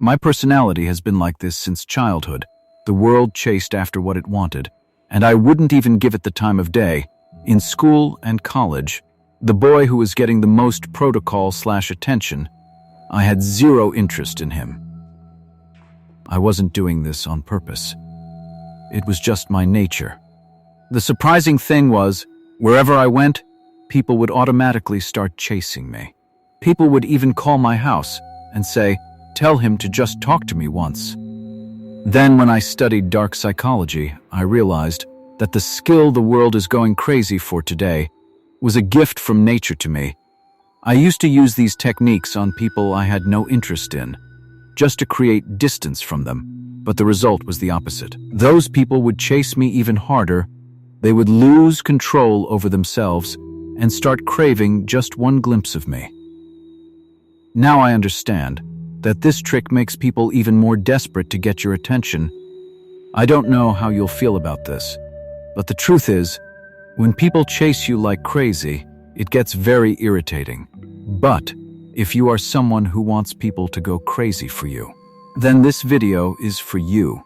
My personality has been like this since childhood. The world chased after what it wanted, and I wouldn't even give it the time of day. In school and college, the boy who was getting the most protocol/attention, I had zero interest in him. I wasn't doing this on purpose. It was just my nature. The surprising thing was, wherever I went, people would automatically start chasing me. People would even call my house and say, "Tell him to just talk to me once." Then when I studied dark psychology, I realized that the skill the world is going crazy for today was a gift from nature to me. I used to use these techniques on people I had no interest in, just to create distance from them, but the result was the opposite. Those people would chase me even harder. They would lose control over themselves and start craving just one glimpse of me. Now I understand that this trick makes people even more desperate to get your attention. I don't know how you'll feel about this, but the truth is, when people chase you like crazy, it gets very irritating. But if you are someone who wants people to go crazy for you, then this video is for you.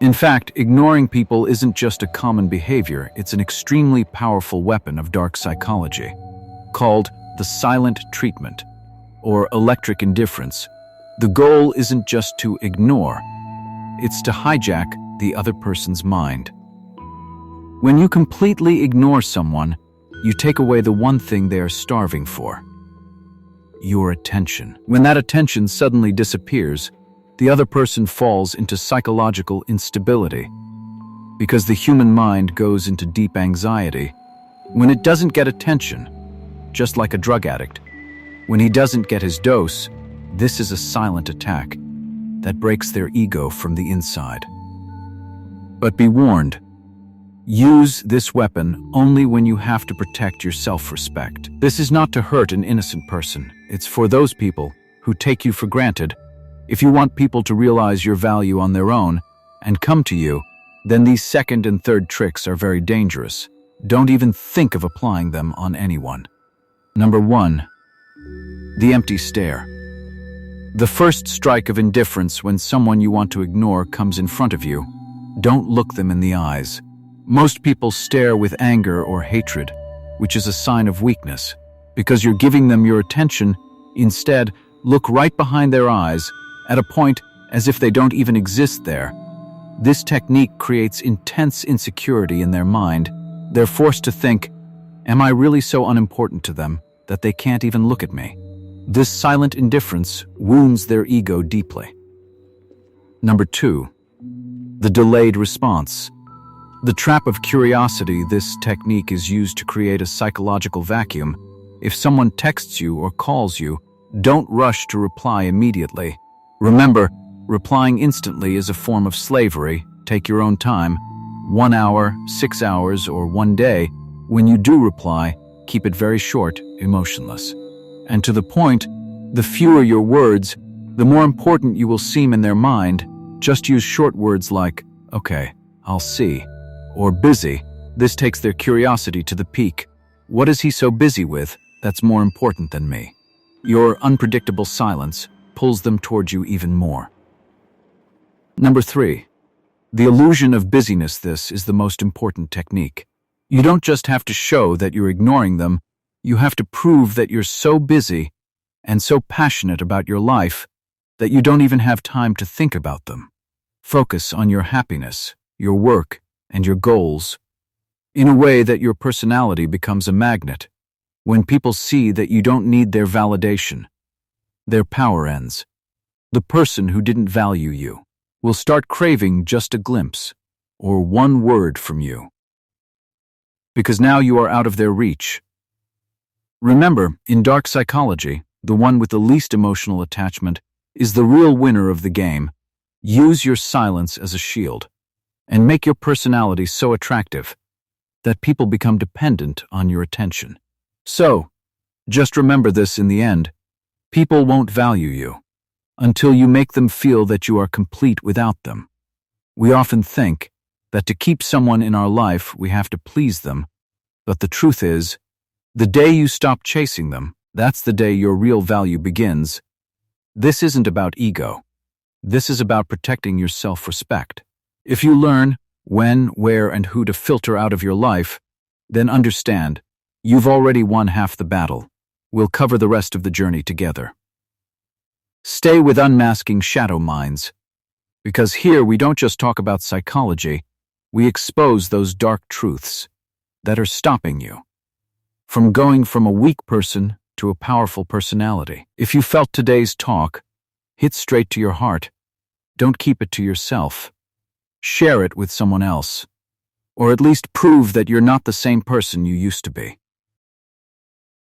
In fact, ignoring people isn't just a common behavior, it's an extremely powerful weapon of dark psychology, called the silent treatment, or electric indifference. The goal isn't just to ignore, it's to hijack the other person's mind. When you completely ignore someone, you take away the one thing they are starving for: your attention. When that attention suddenly disappears, the other person falls into psychological instability, because the human mind goes into deep anxiety when it doesn't get attention, just like a drug addict. When he doesn't get his dose, this is a silent attack that breaks their ego from the inside. But be warned, use this weapon only when you have to protect your self-respect. This is not to hurt an innocent person. It's for those people who take you for granted. If you want people to realize your value on their own and come to you, then these second and third tricks are very dangerous. Don't even think of applying them on anyone. Number 1. The empty stare. The first strike of indifference when someone you want to ignore comes in front of you. Don't look them in the eyes. Most people stare with anger or hatred, which is a sign of weakness, because you're giving them your attention. Instead, look right behind their eyes, at a point as if they don't even exist there. This technique creates intense insecurity in their mind. They're forced to think, "Am I really so unimportant to them that they can't even look at me?" This silent indifference wounds their ego deeply. Number 2. The delayed response. The trap of curiosity. This technique is used to create a psychological vacuum. If someone texts you or calls you, don't rush to reply immediately. Remember, replying instantly is a form of slavery. Take your own time. 1 hour, 6 hours, or 1 day. When you do reply, keep it very short, emotionless, and to the point. The fewer your words, the more important you will seem in their mind. Just use short words like, "Okay, I'll see," or "busy." This takes their curiosity to the peak. What is he so busy with that's more important than me? Your unpredictable silence pulls them towards you even more. Number 3. The illusion of busyness. This is the most important technique. You don't just have to show that you're ignoring them, you have to prove that you're so busy and so passionate about your life that you don't even have time to think about them. Focus on your happiness, your work, and your goals, in a way that your personality becomes a magnet. When people see that you don't need their validation, their power ends. The person who didn't value you will start craving just a glimpse or one word from you, because now you are out of their reach. Remember, in dark psychology, the one with the least emotional attachment is the real winner of the game. Use your silence as a shield, and make your personality so attractive that people become dependent on your attention. So, just remember this in the end. People won't value you until you make them feel that you are complete without them. We often think that to keep someone in our life, we have to please them, but the truth is, the day you stop chasing them, that's the day your real value begins. This isn't about ego. This is about protecting your self-respect. If you learn when, where, and who to filter out of your life, then understand, you've already won half the battle. We'll cover the rest of the journey together. Stay with Unmasking Shadow Minds, because here we don't just talk about psychology, we expose those dark truths that are stopping you from going from a weak person to a powerful personality. If you felt today's talk, hit straight to your heart. Don't keep it to yourself. Share it with someone else, or at least prove that you're not the same person you used to be.